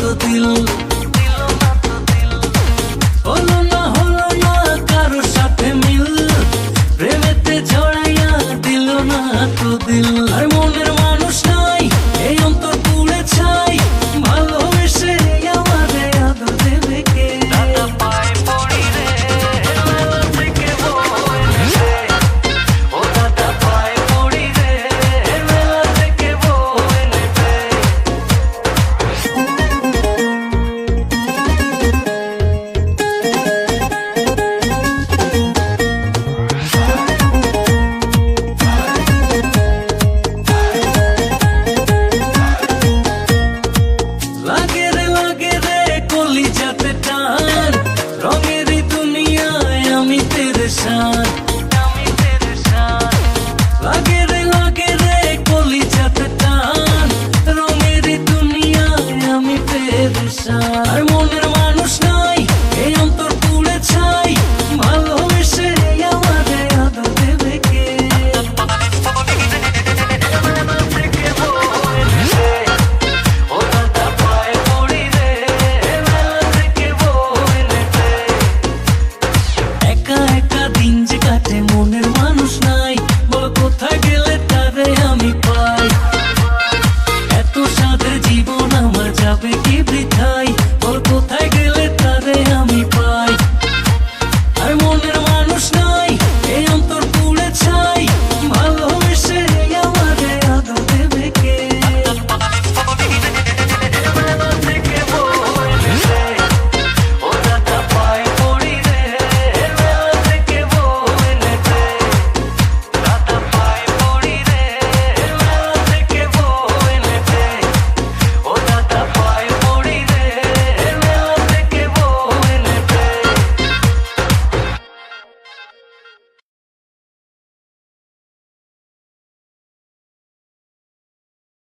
তো দিল, হলো না কারো সাথে মিল, প্রেমেতে জড়াইয়া দিল না তো দিল। আর মনের মানুষ নাই এই অন্তর পুড়ে ছাই, ভালোবেসে আমারে আদর দেবে কে? দাদা পায়ে পড়ি রে মেলা থেকে বউ এনেছে, ও দাদা পায়ে পড়ি রে মেলা থেকে বউ এনেছে। লাগে রে কলিজাতে টান, রঙেরই দুনিয়ায় আমি পেরেশান। লাগে রে কলিজাতে টান, রঙেরই দুনিয়ায় আমি পেরেশান। আর মনের